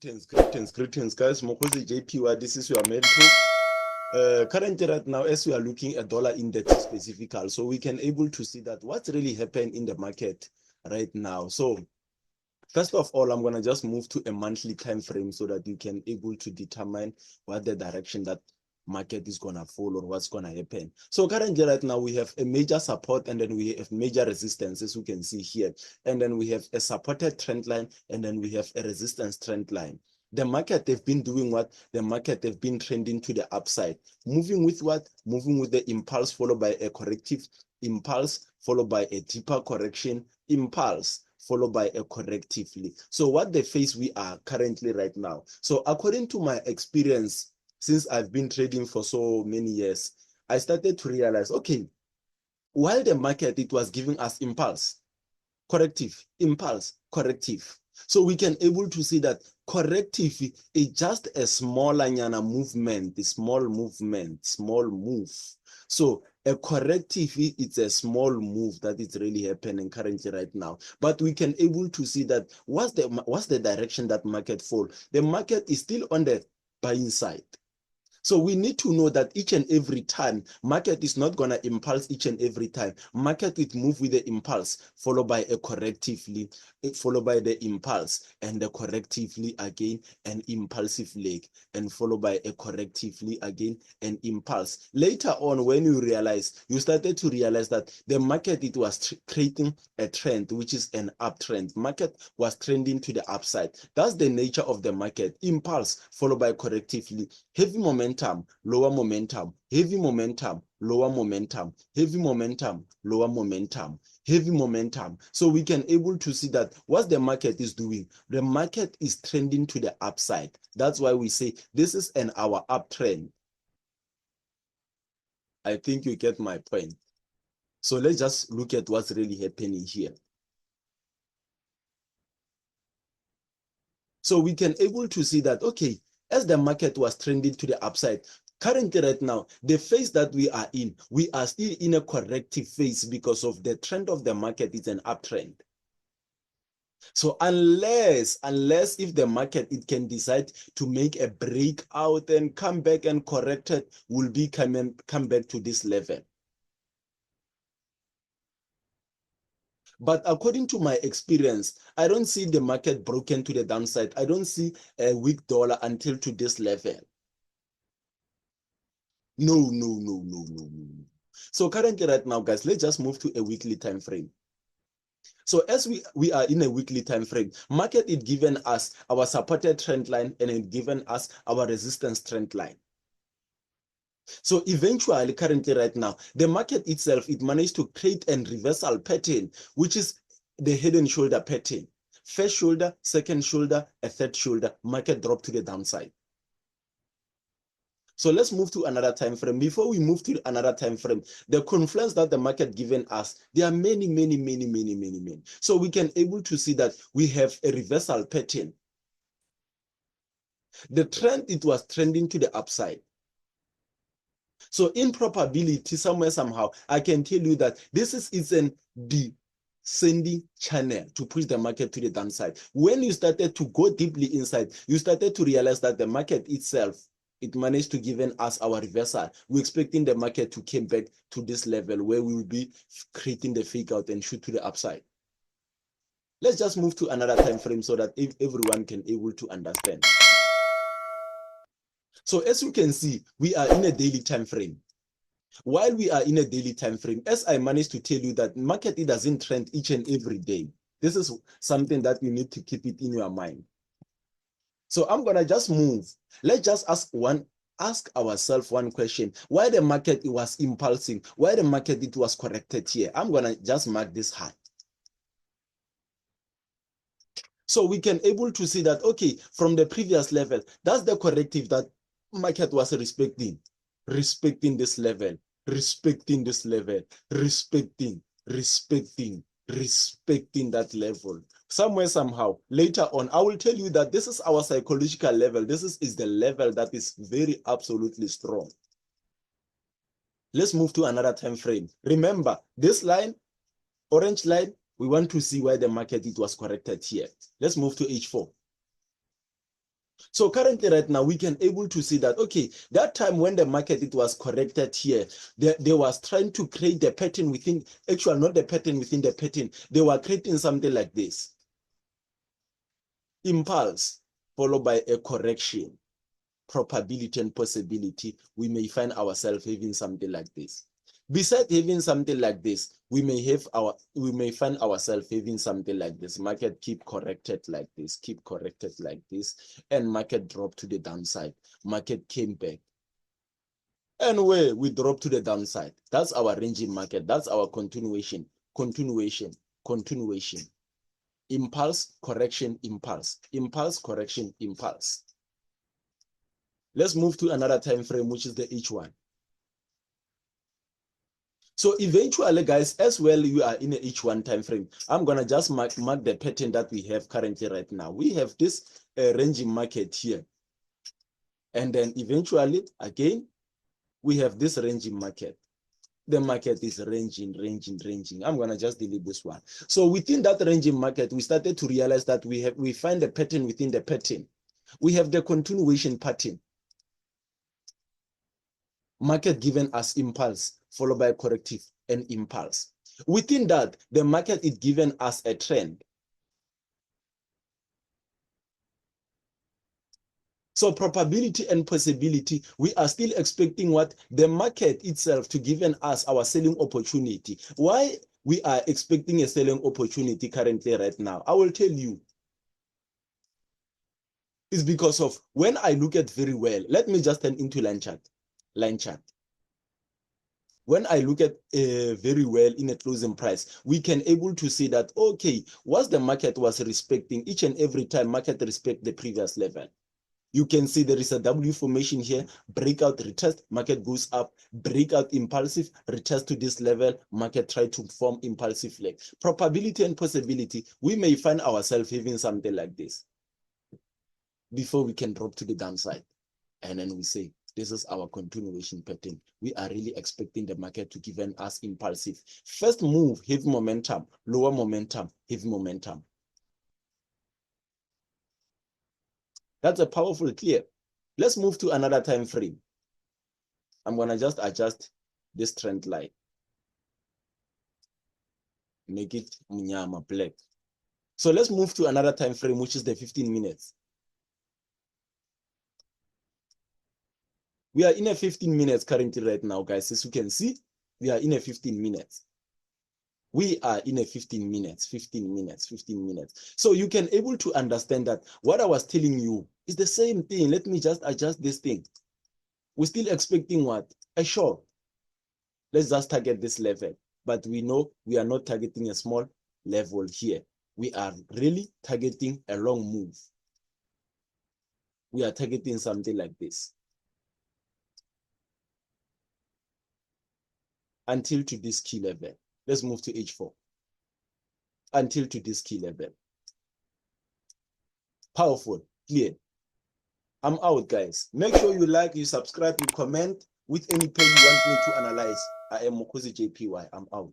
Greetings, guys. Mokosi JP, this is your mentor. Currently, right now, as we are looking at dollar index specifically, so we can able to see that what's really happened in the market right now. So, first of all, I'm gonna just move to a monthly time frame so that you can able to determine what the direction that market is gonna follow or what's gonna happen. So currently right now we have a major support and then we have major resistance, as you can see here, and then we have a supported trend line and then we have a resistance trend line. The market, they've been doing what? The market, they've been trending to the upside, moving with what? Moving with the impulse followed by a corrective impulse followed by a deeper correction impulse followed by a correctively. So what the phase we are currently right now. So according to my experience, since I've been trading for so many years, I started to realize, okay, while the market, it was giving us impulse, corrective, impulse, corrective. So we can able to see that corrective is just a smaller movement, a small movement, small move. So a corrective, it's a small move that is really happening currently right now. But we can able to see that what's the direction that market fall. The market is still on the buying side. So we need to know that each and every time, market is not going to impulse each and every time. Market will move with the impulse, followed by a correctively, followed by the impulse, and the correctively again, an impulsive leg, and followed by a correctively again, an impulse. Later on, when you started to realize that the market, it was creating a trend, which is an uptrend. Market was trending to the upside. That's the nature of the market. Impulse, followed by correctively. Heavy momentum, lower momentum, heavy momentum, lower momentum, heavy momentum, lower momentum, heavy momentum. So we can able to see that what the market is doing. The market is trending to the upside. That's why we say this is our uptrend. I think you get my point. So let's just look at what's really happening here. So we can able to see that, okay, as the market was trending to the upside, currently right now, the phase that we are still in a corrective phase because of the trend of the market is an uptrend. So unless if the market, it can decide to make a breakout and come back and correct it, will be come back to this level. But according to my experience, I don't see the market broken to the downside. I don't see a weak dollar until to this level. No. So currently right now, guys, let's just move to a weekly time frame. So as we are in a weekly time frame, market is given us our supported trend line and it given us our resistance trend line. So eventually, currently right now, the market itself, it managed to create a reversal pattern, which is the head and shoulder pattern. First shoulder, second shoulder, a third shoulder, market drop to the downside. So let's move to another time frame. Before we move to another time frame, the confluence that the market given us, there are many. So we can able to see that we have a reversal pattern. The trend, it was trending to the upside. So in probability, somewhere, somehow, I can tell you that this is an descending channel to push the market to the downside. When you started to go deeply inside, you started to realize that the market itself, it managed to give us our reversal. We're expecting the market to come back to this level where we will be creating the fake out and shoot to the upside. Let's just move to another time frame so that everyone can able to understand. So as you can see, we are in a daily time frame. While we are in a daily time frame, as I managed to tell you that market, it doesn't trend each and every day. This is something that you need to keep it in your mind. So I'm gonna just move. Let's just ask ourselves one question. Why the market, it was impulsing? Why the market, it was corrected here? I'm gonna just mark this high. So we can able to see that, okay, from the previous level, that's the corrective that market was respecting this level, respecting this level, respecting that level. Somewhere, somehow, later on, I will tell you that this is our psychological level. This is the level that is very absolutely strong. Let's move to another time frame. Remember, this line, orange line, we want to see why the market, it was corrected here. Let's move to H4. So currently right now, we can able to see that, okay, that time when the market, it was corrected here, they was trying to create the pattern within, actually not the pattern within the pattern, they were creating something like this. Impulse, followed by a correction, probability and possibility, we may find ourselves having something like this. Besides having something like this, we may find ourselves having something like this. Market keep corrected like this, keep corrected like this, and market drop to the downside. Market came back. And where we drop to the downside. That's our ranging market. That's our continuation, continuation, continuation. Impulse, correction, impulse. Impulse, correction, impulse. Let's move to another time frame, which is the H1. So eventually, guys, as well, you are in a H1 time frame. I'm gonna just mark the pattern that we have currently right now. We have this ranging market here, and then eventually, again, we have this ranging market. The market is ranging. I'm gonna just delete this one. So within that ranging market, we started to realize that we find a pattern within the pattern. We have the continuation pattern. Market given us impulse, followed by corrective and impulse. Within that, the market is given us a trend. So probability and possibility, we are still expecting what? The market itself to given us our selling opportunity. Why we are expecting a selling opportunity currently right now? I will tell you. It's because of when I look at very well, let me just turn into line chart. Line chart. When I look at very well in a closing price, we can able to see that, okay, what the market was respecting each and every time market respect the previous level. You can see there is a W formation here, breakout, retest, market goes up, breakout, impulsive, retest to this level, market try to form impulsive leg. Probability and possibility, we may find ourselves having something like this before we can drop to the downside. And then we say, this is our continuation pattern. We are really expecting the market to give us impulsive. First move, heavy momentum, lower momentum, heavy momentum. That's a powerful clear. Let's move to another time frame. I'm gonna just adjust this trend line. Make it mnyama black. So let's move to another time frame, which is the 15 minutes. We are in a 15 minutes currently right now, guys. As you can see, we are in a 15 minutes. We are in a 15 minutes, 15 minutes, 15 minutes. So you can able to understand that what I was telling you is the same thing. Let me just adjust this thing. We're still expecting what? A short. Let's just target this level. But we know we are not targeting a small level here. We are really targeting a long move. We are targeting something like this. Until to this key level. Let's move to H4. Until to this key level. Powerful, clear. I'm out, guys. Make sure you like, you subscribe, you comment with any page you want me to analyze. I am ʟɪꯙᴇ. I'm out.